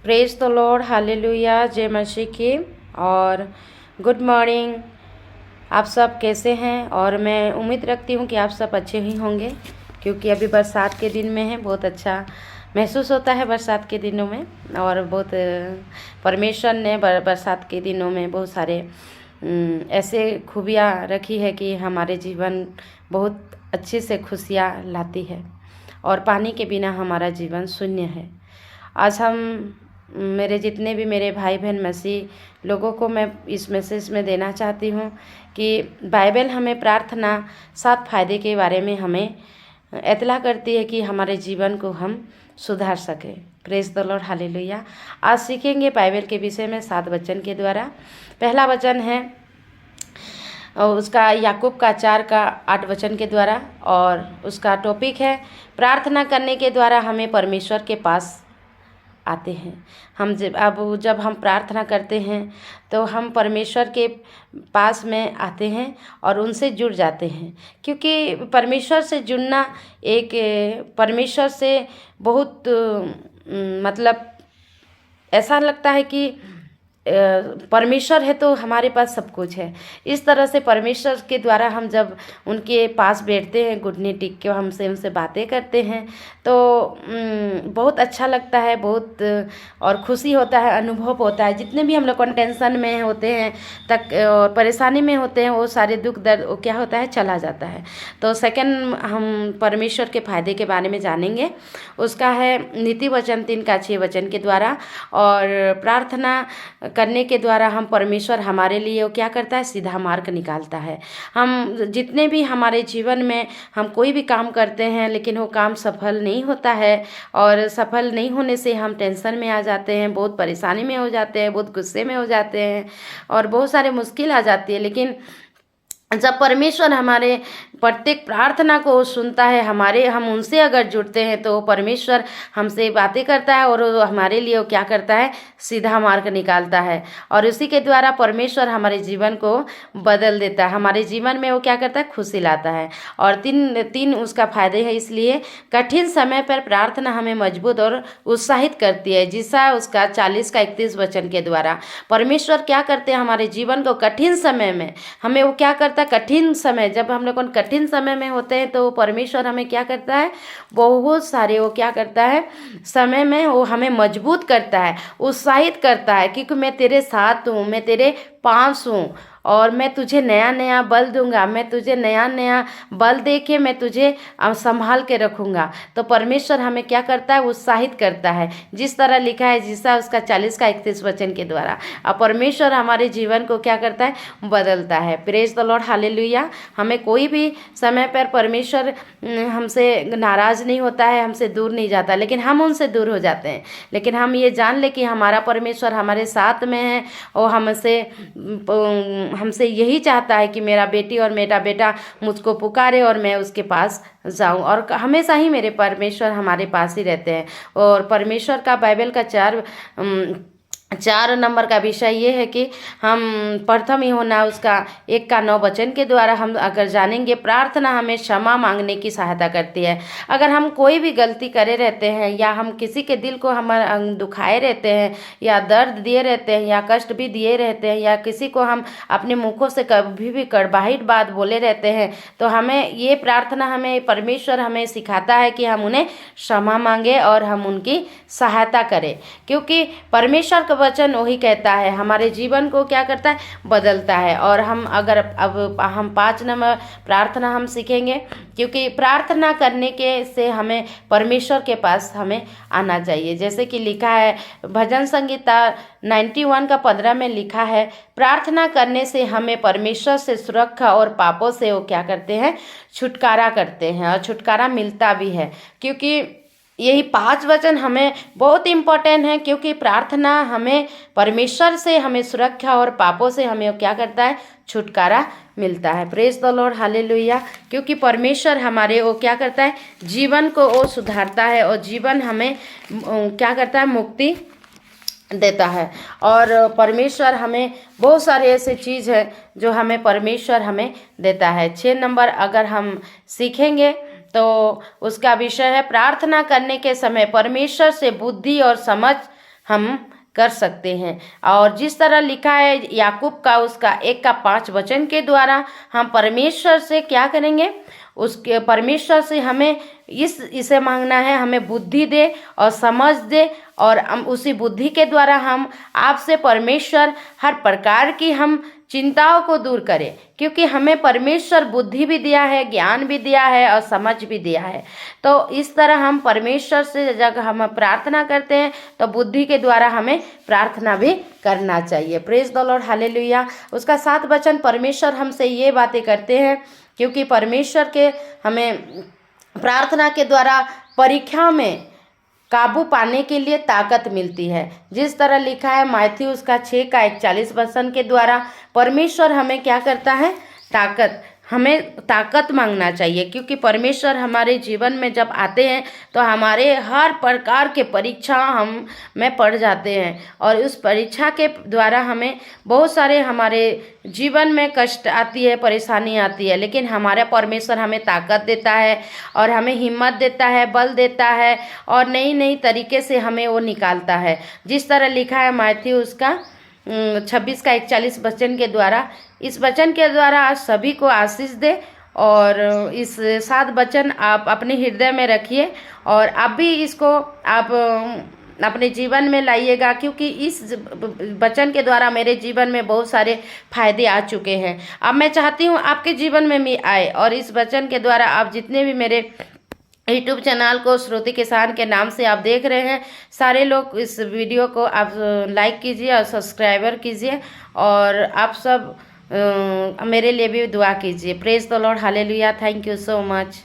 Praise the Lord, hallelujah, जय मसीह की। और गुड मॉर्निंग। आप सब कैसे हैं? और मैं उम्मीद रखती हूँ कि आप सब अच्छे ही होंगे, क्योंकि अभी बरसात के दिन में है। बहुत अच्छा महसूस होता है बरसात के दिनों में। और बहुत परमेश्वर ने बरसात के दिनों में बहुत सारे ऐसे खूबियाँ रखी है कि हमारे जीवन बहुत अच्छे से खुशियाँ लाती है। और पानी के बिना हमारा जीवन शून्य है। आज हम मेरे जितने भी मेरे भाई बहन मसीह लोगों को मैं इस मैसेज में देना चाहती हूँ कि बाइबल हमें प्रार्थना 7 फायदे के बारे में हमें इतला करती है कि हमारे जीवन को हम सुधार सकें। Praise the Lord, hallelujah. आज सीखेंगे बाइबल के विषय में 7 वचन के द्वारा। पहला वचन है और उसका याकूब का 4 का 8 वचन के द्वारा, और उसका टॉपिक है प्रार्थना करने के द्वारा हमें परमेश्वर के पास आते हैं। हम जब हम प्रार्थना करते हैं तो हम परमेश्वर के पास में आते हैं और उनसे जुड़ जाते हैं, क्योंकि परमेश्वर से जुड़ना एक परमेश्वर से बहुत मतलब ऐसा लगता है कि परमेश्वर है तो हमारे पास सब कुछ है। इस तरह से परमेश्वर के द्वारा हम जब उनके पास बैठते हैं, घुटने टेक के हमसे उनसे बातें करते हैं तो बहुत अच्छा लगता है, बहुत और खुशी होता है, अनुभव होता है। जितने भी हम लोग टेंशन में होते हैं तक और परेशानी में होते हैं, वो सारे दुख दर्द वो क्या होता है, चला जाता है। तो सेकंड हम परमेश्वर के फायदे के बारे में जानेंगे। उसका है नीति वचन 3 का 6 वचन के द्वारा। और प्रार्थना करने के द्वारा हम परमेश्वर हमारे लिए वो क्या करता है, सीधा मार्ग निकालता है। हम जितने भी हमारे जीवन में हम कोई भी काम करते हैं लेकिन वो काम सफल नहीं होता है, और सफल नहीं होने से हम टेंशन में आ जाते हैं, बहुत परेशानी में हो जाते हैं, बहुत गुस्से में हो जाते हैं और बहुत सारे मुश्किल आ जाती है। लेकिन जब परमेश्वर हमारे प्रत्येक प्रार्थना को सुनता है, हम उनसे अगर जुड़ते हैं तो परमेश्वर हमसे बातें करता है और वो हमारे लिए वो क्या करता है, सीधा मार्ग निकालता है। और उसी के द्वारा परमेश्वर हमारे जीवन को बदल देता है, हमारे जीवन में वो क्या करता है, खुशी लाता है। और तीन उसका फायदे है। इसलिए कठिन समय पर प्रार्थना हमें मजबूत और उत्साहित करती है। जिसा उसका 40 का 31 वचन के द्वारा परमेश्वर क्या करते हैं, हमारे जीवन को कठिन समय में हमें वो क्या करता है, कठिन समय जब हम लोग कठिन समय में होते हैं तो परमेश्वर हमें क्या करता है, बहुत सारे वो क्या करता है, समय में वो हमें मजबूत करता है, उत्साहित करता है, क्योंकि मैं तेरे साथ हूँ, मैं तेरे पास हूँ और मैं तुझे नया नया बल दूंगा, मैं तुझे नया नया बल दे के मैं तुझे संभाल के रखूंगा। तो परमेश्वर हमें क्या करता है, उत्साहित करता है, जिस तरह लिखा है जिसा उसका 40 का 31 वचन के द्वारा। और परमेश्वर हमारे जीवन को क्या करता है, बदलता है। Praise the Lord, hallelujah. हमें कोई भी समय पर परमेश्वर हमसे नाराज़ नहीं होता है, हमसे दूर नहीं जाता, लेकिन हम उनसे दूर हो जाते हैं। लेकिन हम ये जान ले कि हमारा परमेश्वर हमारे साथ में है और हमसे यही चाहता है कि मेरा बेटी और मेरा बेटा मुझको पुकारे और मैं उसके पास जाऊं। और हमेशा ही मेरे परमेश्वर हमारे पास ही रहते हैं। और परमेश्वर का बाइबल का 4 नंबर का विषय ये है कि हम प्रथम यूहन्ना उसका 1 का 9 वचन के द्वारा हम अगर जानेंगे, प्रार्थना हमें क्षमा मांगने की सहायता करती है। अगर हम कोई भी गलती करे रहते हैं या हम किसी के दिल को हम दुखाए रहते हैं या दर्द दिए रहते हैं या कष्ट भी दिए रहते हैं या किसी को हम अपने मुखों से कभी भी कड़वाहट बात बोले रहते हैं, तो हमें ये प्रार्थना हमें परमेश्वर हमें सिखाता है कि हम उन्हें क्षमा मांगे और हम उनकी सहायता करें, क्योंकि परमेश्वर का वचन वही कहता है, हमारे जीवन को क्या करता है, बदलता है। और हम अगर अब हम 5 नंबर प्रार्थना हम सीखेंगे, क्योंकि प्रार्थना करने के से हमें परमेश्वर के पास हमें आना चाहिए। जैसे कि लिखा है भजन संगीता 91 का 15 में लिखा है, प्रार्थना करने से हमें परमेश्वर से सुरक्षा और पापों से वो क्या करते हैं, छुटकारा करते हैं और छुटकारा मिलता भी है। क्योंकि यही 5 वचन हमें बहुत इम्पोर्टेंट है, क्योंकि प्रार्थना हमें परमेश्वर से हमें सुरक्षा और पापों से हमें क्या करता है, छुटकारा मिलता है। Praise the Lord, hallelujah. क्योंकि परमेश्वर हमारे वो क्या करता है, जीवन को वो सुधारता है और जीवन हमें क्या करता है, मुक्ति देता है। और परमेश्वर हमें बहुत सारे ऐसे चीज़ है जो हमें परमेश्वर हमें देता है। 6 नंबर अगर हम सीखेंगे तो उसका विषय है प्रार्थना करने के समय परमेश्वर से बुद्धि और समझ हम कर सकते हैं। और जिस तरह लिखा है याकूब का उसका 1:5 वचन के द्वारा हम परमेश्वर से क्या करेंगे, उसके परमेश्वर से हमें इसे मांगना है, हमें बुद्धि दे और समझ दे, और हम उसी बुद्धि के द्वारा हम आपसे परमेश्वर हर प्रकार की हम चिंताओं को दूर करें, क्योंकि हमें परमेश्वर बुद्धि भी दिया है, ज्ञान भी दिया है और समझ भी दिया है। तो इस तरह हम परमेश्वर से जब हम प्रार्थना करते हैं तो बुद्धि के द्वारा हमें प्रार्थना भी करना चाहिए। Praise the Lord, hallelujah. उसका 7 वचन परमेश्वर हमसे ये बातें करते हैं, क्योंकि परमेश्वर के हमें प्रार्थना के द्वारा परीक्षा में काबू पाने के लिए ताकत मिलती है। जिस तरह लिखा है मैथ्यू उसका 6:41 वचन के द्वारा परमेश्वर हमें क्या करता है, हमें ताकत मांगना चाहिए, क्योंकि परमेश्वर हमारे जीवन में जब आते हैं तो हमारे हर प्रकार के परीक्षा हम में पड़ जाते हैं, और उस परीक्षा के द्वारा हमें बहुत सारे हमारे जीवन में कष्ट आती है, परेशानी आती है, लेकिन हमारा परमेश्वर हमें ताकत देता है और हमें हिम्मत देता है, बल देता है, और नई नई तरीके से हमें वो निकालता है। जिस तरह लिखा है मैथ्यू उसका 26:41 वचन के द्वारा, इस वचन के द्वारा आज सभी को आशीष दे, और इस 7 वचन आप अपने हृदय में रखिए और आप भी इसको आप अपने जीवन में लाइएगा, क्योंकि इस वचन के द्वारा मेरे जीवन में बहुत सारे फायदे आ चुके हैं। अब मैं चाहती हूँ आपके जीवन में भी आए, और इस वचन के द्वारा आप जितने भी मेरे यूट्यूब चैनल को श्रुति किसान के नाम से आप देख रहे हैं, सारे लोग इस वीडियो को आप लाइक कीजिए और सब्सक्राइबर कीजिए, और आप सब मेरे लिए भी दुआ कीजिए। Praise the Lord, hallelujah. Thank you so much.